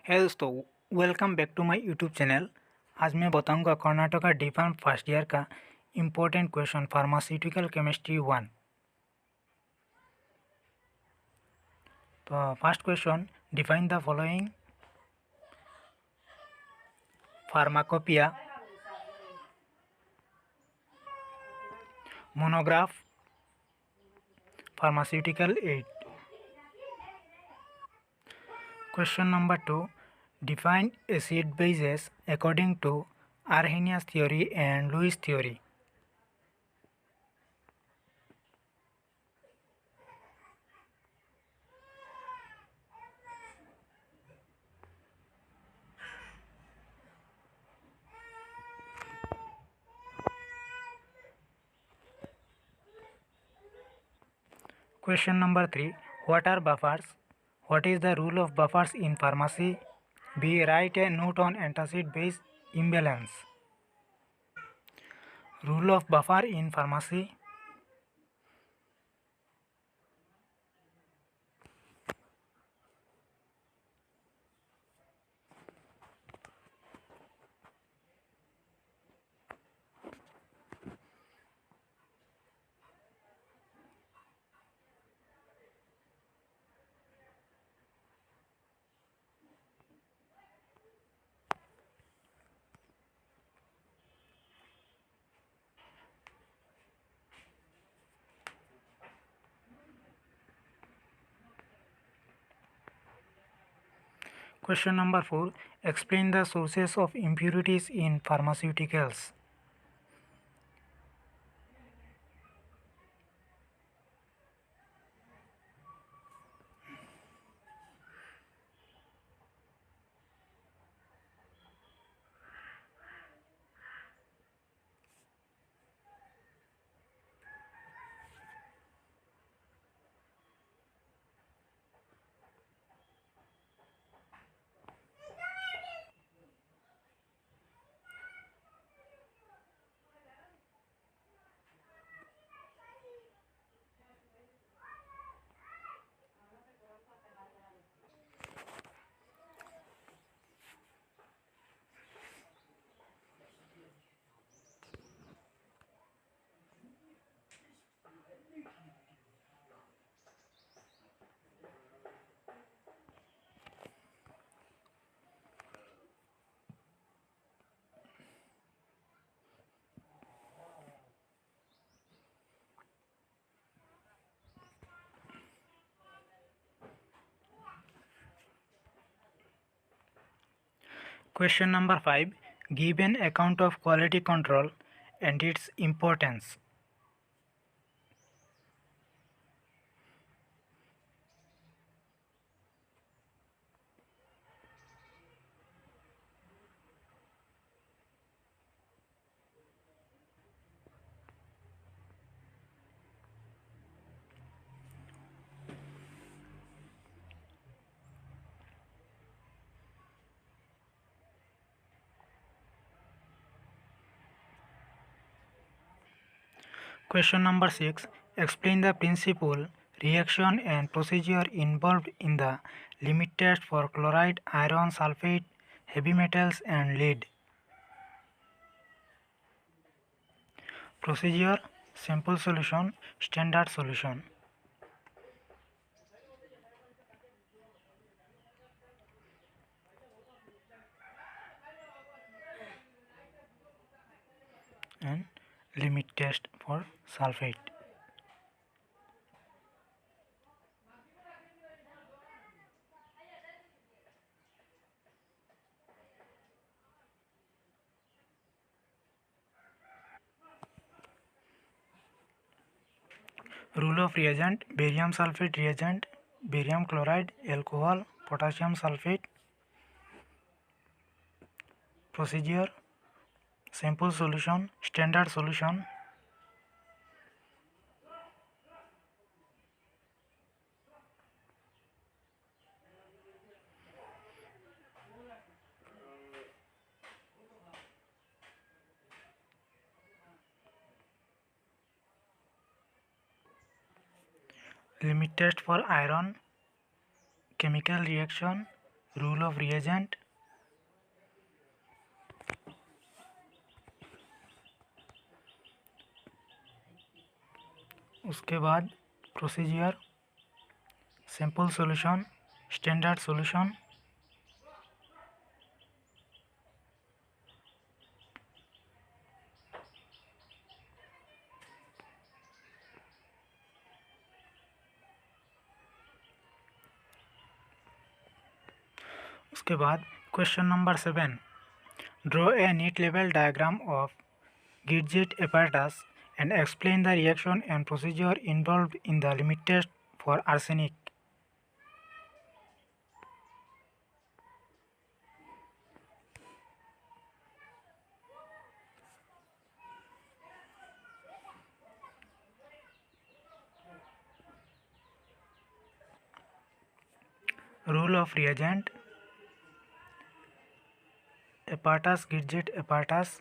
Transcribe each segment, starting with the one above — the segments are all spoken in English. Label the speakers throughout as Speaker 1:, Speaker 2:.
Speaker 1: है दोस्तों, welcome back to my YouTube channel. आज मैं बताऊंगा कर्नाटका डिफार्म फर्स्ट ईयर का इम्पोर्टेंट क्वेश्चन फार्मास्यूटिकल केमिस्ट्री 1। तो first question, define the following pharmacopoeia, monograph, pharmaceutical aid. Question number 2, define acid bases according to Arrhenius theory and Lewis theory. Question number 3, what are buffers? What is the rule of buffers in pharmacy? B. Write a note on antacid base imbalance. Rule of buffer in pharmacy. Question number 4, explain the sources of impurities in pharmaceuticals. Question number 5, give an account of quality control and its importance. Question number 6, explain the principle, reaction and procedure involved in the limit test for chloride, iron, sulfate, heavy metals and lead. Procedure, simple solution, standard solution. And limit test for sulfate. Rule of reagent, barium sulfate reagent, barium chloride, alcohol, potassium sulfate. Procedure, simple solution, standard solution. Limit test for iron, chemical reaction, rule of reagent, उसके बाद procedure, simple solution, standard solution, उसके बाद question number 7, draw a neat लेवल diagram of Gidget apparatus and explain the reaction and procedure involved in the limit test for arsenic. Rule of reagent, apparatus, Gidget apparatus,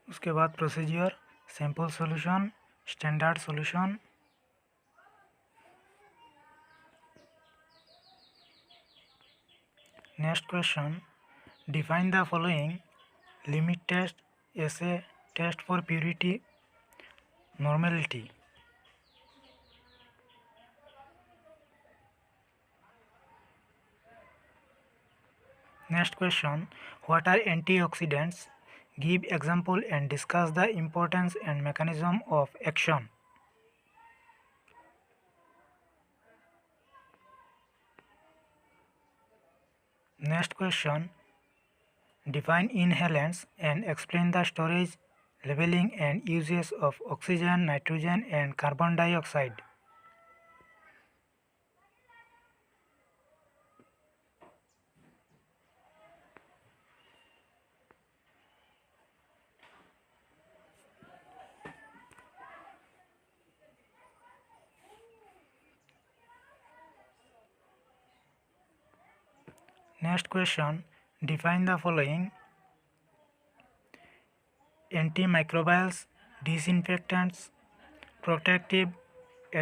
Speaker 1: उसके बाद procedure, simple solution, standard solution, next question, define the following limit test, ऐसे test for purity, normality. Next question, what are antioxidants? Give example and discuss the importance and mechanism of action. Next question, define inhalants and explain the storage, labeling and uses of oxygen, nitrogen and carbon dioxide. Next question, define the following: antimicrobials, disinfectants, protective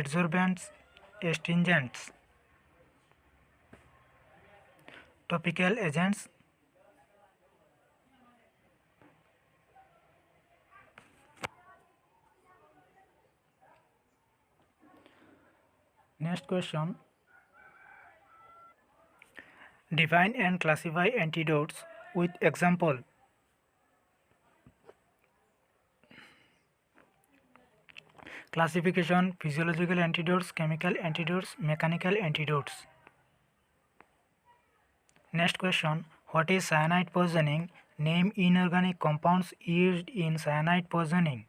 Speaker 1: adsorbents, astringents, topical agents. Next question, define and classify antidotes with example. Classification: physiological antidotes, chemical antidotes, mechanical antidotes. Next question, what is cyanide poisoning? Name inorganic compounds used in cyanide poisoning.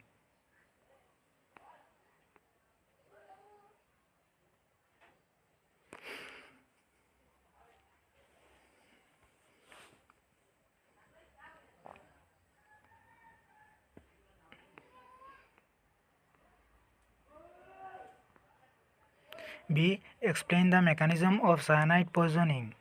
Speaker 1: B. Explain the mechanism of cyanide poisoning.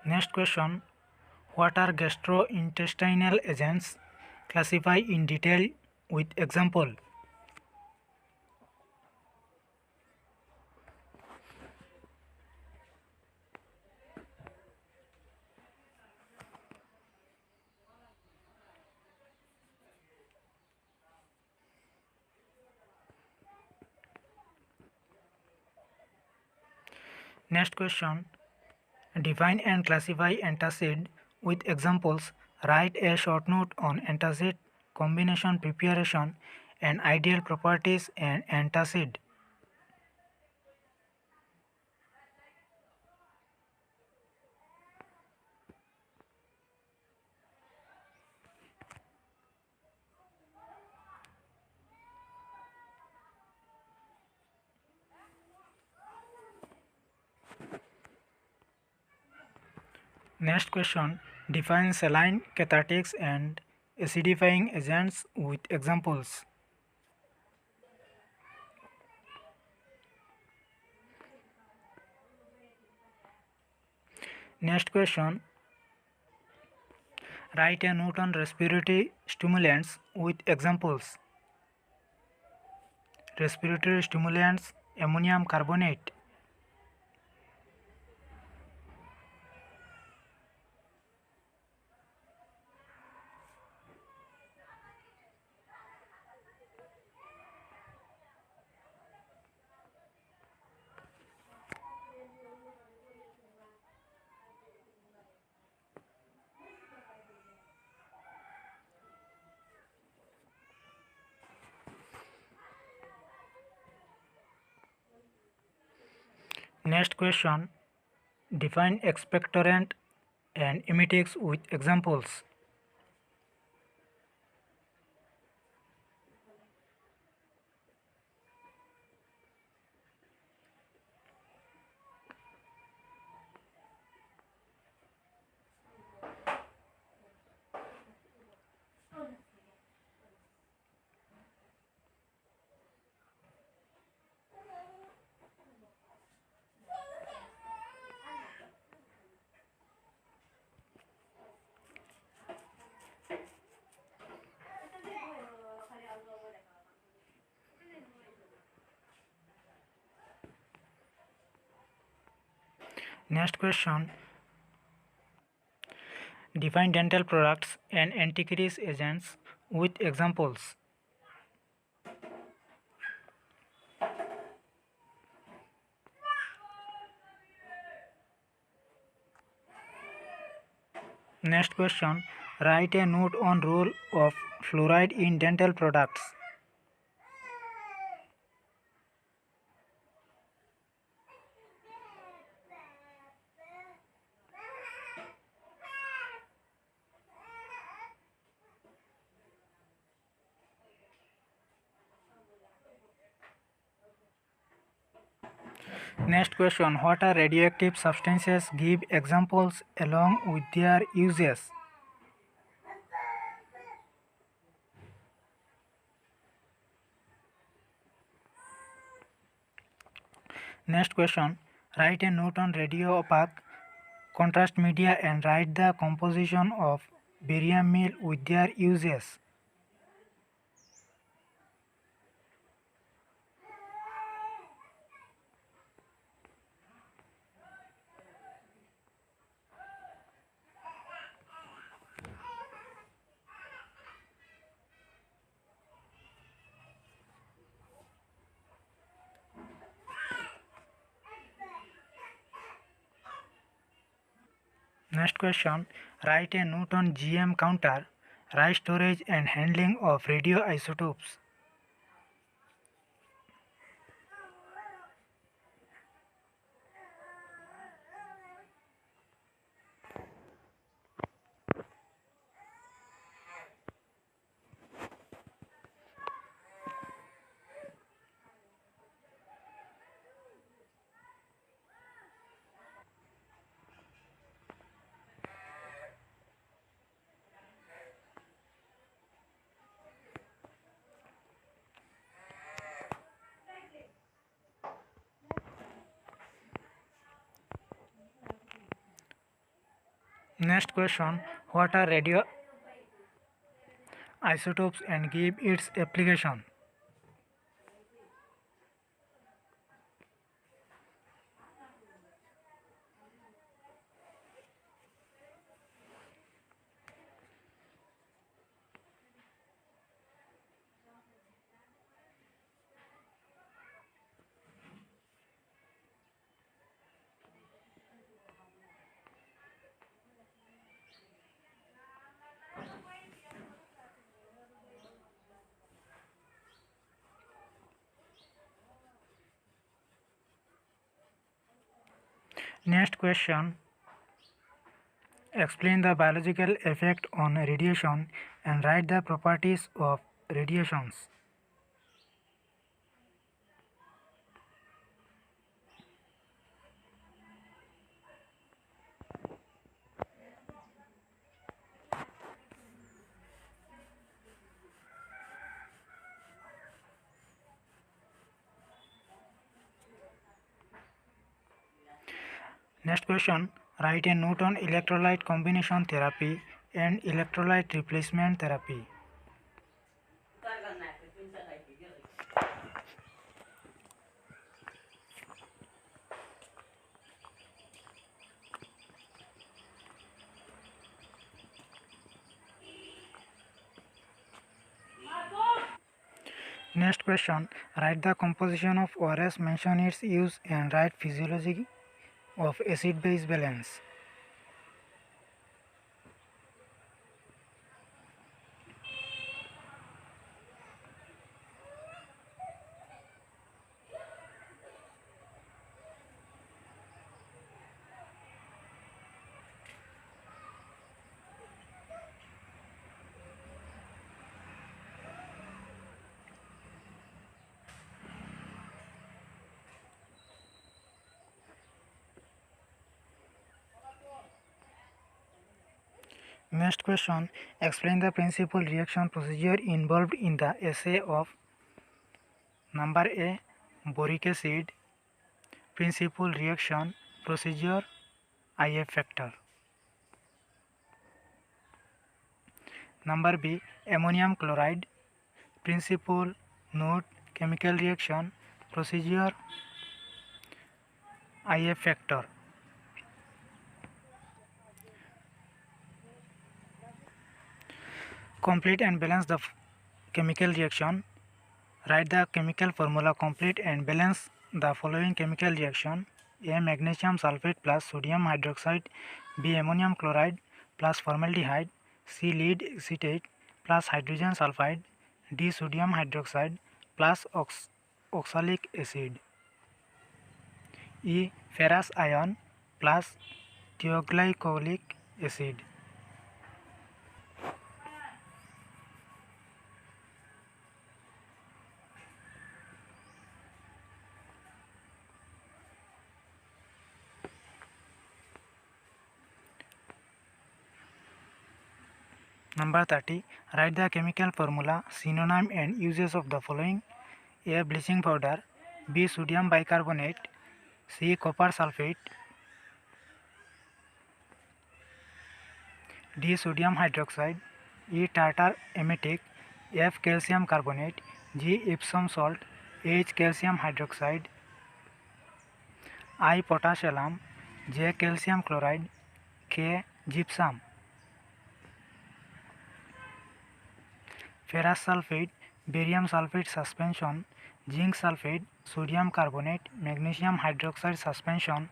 Speaker 1: Next question, what are gastrointestinal agents? Classify in detail with example. Next question, define and classify antacid with examples. Write a short note on antacid combination preparation and ideal properties and antacid. Next question. Define saline cathartics and acidifying agents with examples. Next question. Write a note on respiratory stimulants with examples. Respiratory stimulants, ammonium carbonate. Next question. Define expectorant and emetics with examples. Next question. Define dental products and anticaries agents with examples. Next question. Write a note on role of fluoride in dental products. Next question. What are radioactive substances? Give examples along with their uses. Next question. Write a note on radio opaque contrast media and write the composition of barium meal with their uses. Next question. Write a note on GM counter, write storage and handling of radioisotopes. Next question. What are radioisotopes and give its application. Next question. Explain the biological effect on radiation and write the properties of radiations. Next question, write a note on electrolyte combination therapy and electrolyte replacement therapy. Next question, write the composition of ORS, mention its use and write physiology of acid-base balance. Next question, explain the principal reaction procedure involved in the assay of number A, boric acid, principal reaction procedure, IF factor. Number B, ammonium chloride, principal, note, chemical reaction procedure, IF factor. Complete and balance the chemical reaction. Write the chemical formula. Complete and balance the following chemical reaction: A. Magnesium sulfate plus sodium hydroxide, B. Ammonium chloride plus formaldehyde, C. Lead acetate plus hydrogen sulfide, D. Sodium hydroxide plus oxalic acid, E. Ferrous ion plus thioglycolic acid. Number 30. Write the chemical formula, synonym and uses of the following: A. Bleaching powder, B. Sodium bicarbonate, C. Copper sulfate, D. Sodium hydroxide, E. Tartar emetic, F. Calcium carbonate, G. Epsom salt, H. Calcium hydroxide, I. Potash alum, J. Calcium chloride, K. Gypsum. Ferrous sulfate, barium sulfate suspension, zinc sulfate, sodium carbonate, magnesium hydroxide suspension,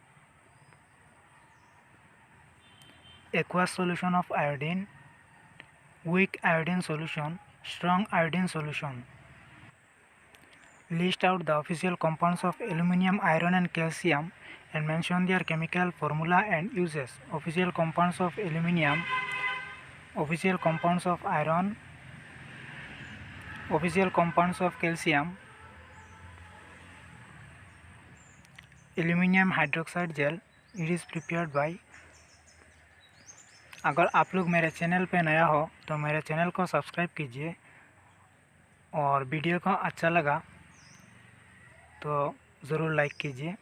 Speaker 1: aqueous solution of iodine, weak iodine solution, strong iodine solution. List out the official compounds of aluminum, iron and calcium and mention their chemical formula and uses. Official compounds of aluminum, official compounds of iron, official compounds of calcium, aluminium hydroxide gel, it is prepared by. अगर आप लोग मेरे channel पे नया हो तो मेरे channel को सब्सक्राइब कीजिए और वीडियो को अच्छा लगा तो ज़रूर लाइक कीजिए।